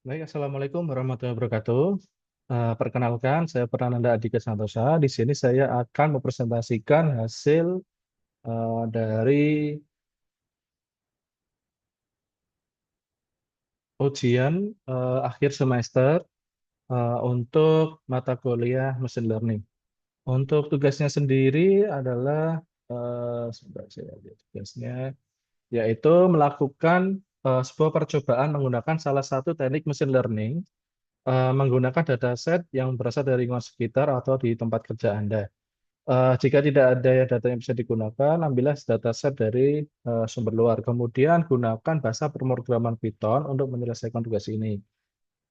Baik, Assalamualaikum warahmatullahi wabarakatuh. Perkenalkan, saya Prananda Adhika Santosa. Di sini saya akan mempresentasikan hasil dari ujian akhir semester untuk mata kuliah Machine Learning. Untuk tugasnya sendiri adalah, sebentar saya lihat tugasnya, yaitu melakukan sebuah percobaan menggunakan salah satu teknik Machine Learning menggunakan dataset yang berasal dari lingkungan sekitar atau di tempat kerja Anda. Jika tidak ada data yang bisa digunakan, ambillah dataset dari sumber luar. Kemudian gunakan bahasa pemrograman Python untuk menyelesaikan tugas ini.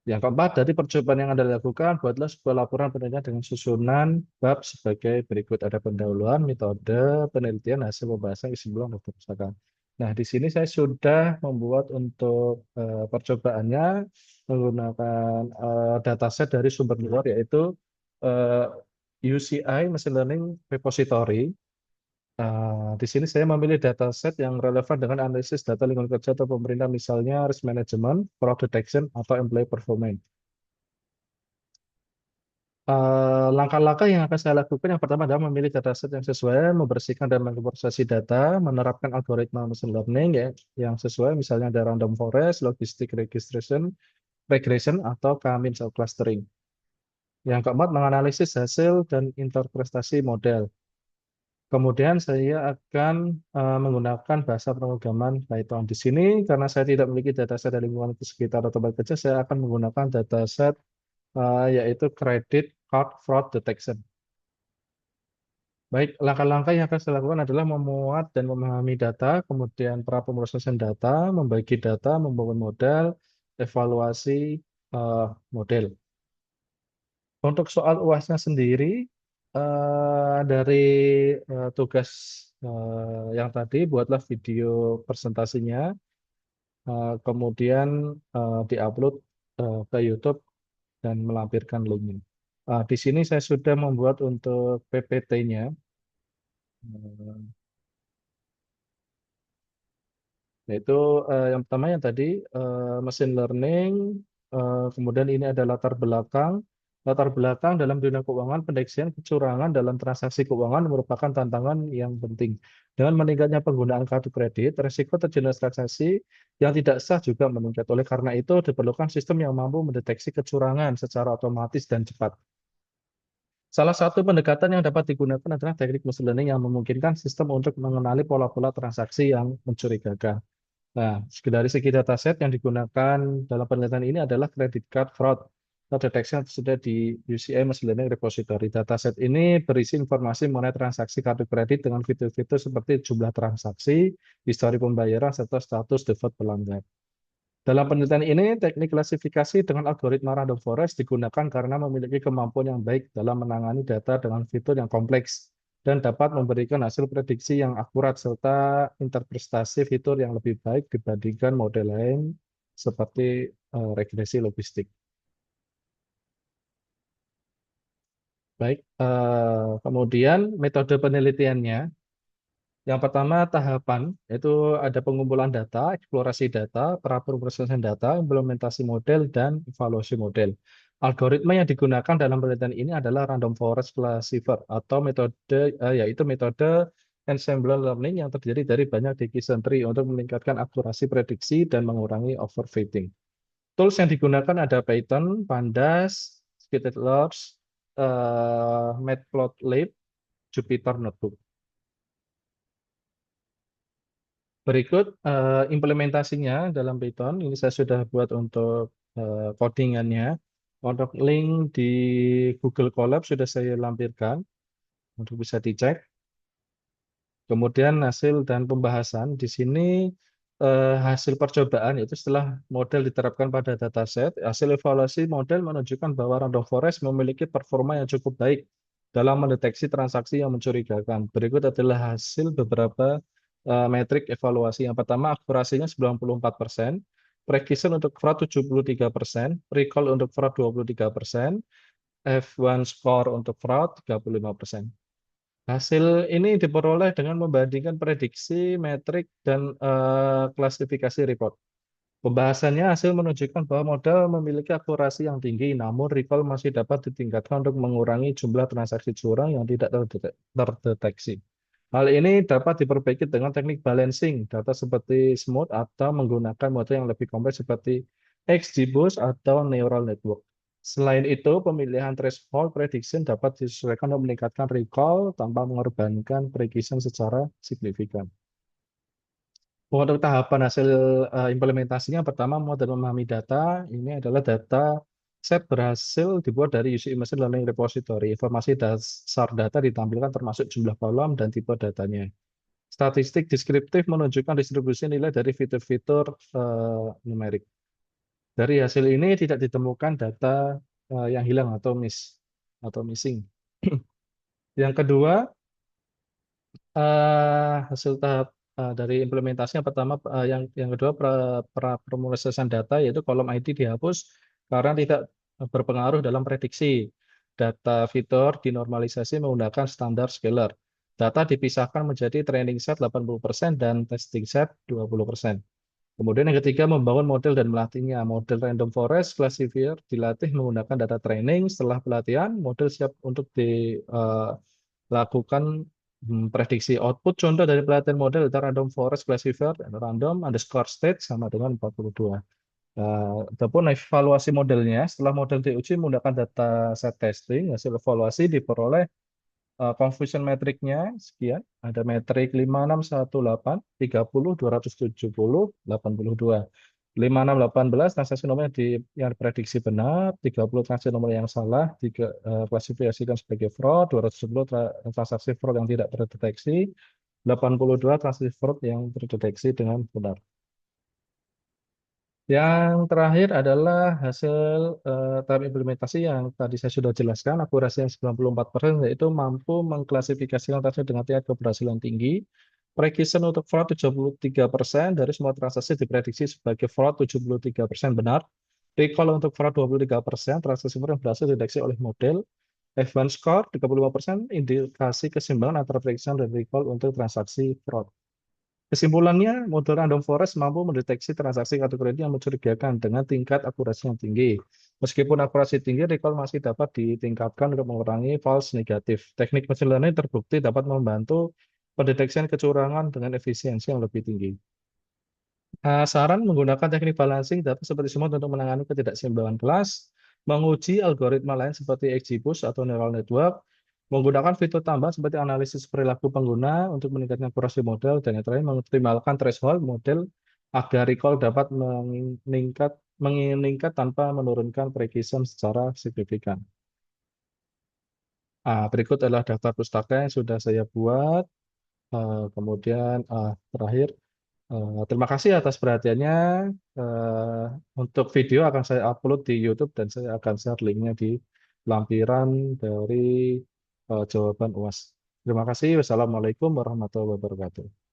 Yang keempat, dari percobaan yang Anda lakukan, buatlah sebuah laporan penelitian dengan susunan bab sebagai berikut. Ada pendahuluan, metode, penelitian, hasil pembahasan, kesimpulan, daftar pustaka. Nah, di sini saya sudah membuat untuk percobaannya menggunakan dataset dari sumber luar, yaitu eh, UCI Machine Learning Repository. Di sini saya memilih dataset yang relevan dengan analisis data lingkungan kerja atau pemerintah, misalnya risk management, fraud detection, atau employee performance. Langkah-langkah yang akan saya lakukan yang pertama adalah memilih dataset yang sesuai, membersihkan dan memprosesi data, menerapkan algoritma machine learning ya, yang sesuai, misalnya ada random forest, logistic regression, atau K-means clustering. Yang keempat, menganalisis hasil dan interpretasi model. Kemudian saya akan menggunakan bahasa pemrograman Python. Di sini karena saya tidak memiliki dataset dari lingkungan sekitar atau tempat kerja, saya akan menggunakan dataset yaitu Credit Card Fraud Detection. Baik, langkah-langkah yang akan saya lakukan adalah memuat dan memahami data, kemudian pemrosesan data, membagi data, membangun model, evaluasi model. Untuk soal UASnya sendiri, dari tugas yang tadi, buatlah video presentasinya, kemudian diupload ke YouTube dan melampirkan linknya. Di sini saya sudah membuat untuk PPT-nya, yaitu yang pertama yang tadi machine learning, kemudian ini ada latar belakang. Latar belakang dalam dunia keuangan, pendeteksian kecurangan dalam transaksi keuangan merupakan tantangan yang penting. Dengan meningkatnya penggunaan kartu kredit, risiko terjerat transaksi yang tidak sah juga meningkat. Oleh karena itu, diperlukan sistem yang mampu mendeteksi kecurangan secara otomatis dan cepat. Salah satu pendekatan yang dapat digunakan adalah teknik machine learning yang memungkinkan sistem untuk mengenali pola-pola transaksi yang mencurigakan. Nah, dari segi dataset yang digunakan dalam penelitian ini adalah credit card fraud detection yang tersedia di UCI Machine Learning Repository. Dataset ini berisi informasi mengenai transaksi kartu kredit dengan fitur-fitur seperti jumlah transaksi, histori pembayaran, serta status default pelanggan. Dalam penelitian ini, teknik klasifikasi dengan algoritma random forest digunakan karena memiliki kemampuan yang baik dalam menangani data dengan fitur yang kompleks dan dapat memberikan hasil prediksi yang akurat serta interpretasi fitur yang lebih baik dibandingkan model lain seperti regresi logistik. Baik, kemudian metode penelitiannya. Yang pertama tahapan, yaitu ada pengumpulan data, eksplorasi data, praproses data, implementasi model, dan evaluasi model. Algoritma yang digunakan dalam penelitian ini adalah random forest classifier atau metode yaitu metode ensemble learning yang terdiri dari banyak decision tree untuk meningkatkan akurasi prediksi dan mengurangi overfitting. Tools yang digunakan ada Python, Pandas, Skittlers, Matplotlib, Jupyter Notebook. Berikut implementasinya dalam Python. Ini saya sudah buat untuk codingannya. Untuk link di Google Colab sudah saya lampirkan untuk bisa dicek. Kemudian hasil dan pembahasan di sini hasil percobaan yaitu setelah model diterapkan pada dataset, hasil evaluasi model menunjukkan bahwa random forest memiliki performa yang cukup baik dalam mendeteksi transaksi yang mencurigakan. Berikut adalah hasil beberapa metrik evaluasi. Yang pertama, akurasinya 94%, precision untuk fraud 73%, recall untuk fraud 23%, F1 score untuk fraud 35%. Hasil ini diperoleh dengan membandingkan prediksi, metrik, dan klasifikasi report. Pembahasannya hasil menunjukkan bahwa model memiliki akurasi yang tinggi, namun recall masih dapat ditingkatkan untuk mengurangi jumlah transaksi curang yang tidak terdeteksi. Hal ini dapat diperbaiki dengan teknik balancing data seperti smooth atau menggunakan model yang lebih kompleks seperti XGBoost atau neural network. Selain itu, pemilihan threshold prediction dapat disesuaikan untuk meningkatkan recall tanpa mengorbankan precision secara signifikan. Untuk tahapan hasil implementasinya, pertama model memahami data. Ini adalah data set berhasil dibuat dari UCI Machine Learning Repository. Informasi dasar data ditampilkan termasuk jumlah kolom dan tipe datanya. Statistik deskriptif menunjukkan distribusi nilai dari fitur-fitur numerik. Dari hasil ini tidak ditemukan data yang hilang atau missing. Yang kedua, hasil tahap dari implementasinya pertama yang kedua pemrosesan data yaitu kolom ID dihapus karena tidak berpengaruh dalam prediksi. Data fitur dinormalisasi menggunakan standar scalar. Data dipisahkan menjadi training set 80% dan testing set 20%. Kemudian yang ketiga, membangun model dan melatihnya. Model random forest classifier dilatih menggunakan data training. Setelah pelatihan, model siap untuk dilakukan prediksi. Output contoh dari pelatihan model itu random forest classifier, random underscore state sama dengan 42. Ataupun evaluasi modelnya, setelah model diuji menggunakan data set testing, hasil evaluasi diperoleh confusion metriknya sekian. Ada metrik 5618, 30, 270, 82. 5618 transaksi nomor yang diprediksi benar, 30 transaksi nomor yang salah, klasifikasikan sebagai fraud, 270 transaksi fraud yang tidak terdeteksi, 82 transaksi fraud yang terdeteksi dengan benar. Yang terakhir adalah hasil tahap implementasi yang tadi saya sudah jelaskan, akurasi yang 94%, yaitu mampu mengklasifikasikan transaksi dengan tingkat keberhasilan tinggi. Precision untuk fraud 73%, dari semua transaksi diprediksi sebagai fraud 73% benar. Recall untuk fraud 23%, transaksi fraud yang berhasil dideteksi oleh model. F1 score 35%, indikasi keseimbangan antara prediction dan recall untuk transaksi fraud. Kesimpulannya, model random forest mampu mendeteksi transaksi kartu kredit yang mencurigakan dengan tingkat akurasi yang tinggi. Meskipun akurasi tinggi, recall masih dapat ditingkatkan untuk mengurangi false negatif. Teknik machine learning terbukti dapat membantu pendeteksian kecurangan dengan efisiensi yang lebih tinggi. Saran menggunakan teknik balancing data seperti semut untuk menangani ketidakseimbangan kelas, menguji algoritma lain seperti XGBoost atau neural network, menggunakan fitur tambahan seperti analisis perilaku pengguna untuk meningkatkan akurasi model, dan yang terakhir mengoptimalkan threshold model agar recall dapat meningkat tanpa menurunkan precision secara signifikan. Berikut adalah daftar pustaka yang sudah saya buat. Kemudian terakhir, terima kasih atas perhatiannya. Untuk video akan saya upload di YouTube dan saya akan share linknya di lampiran dari jawaban UAS. Terima kasih. Wassalamualaikum warahmatullahi wabarakatuh.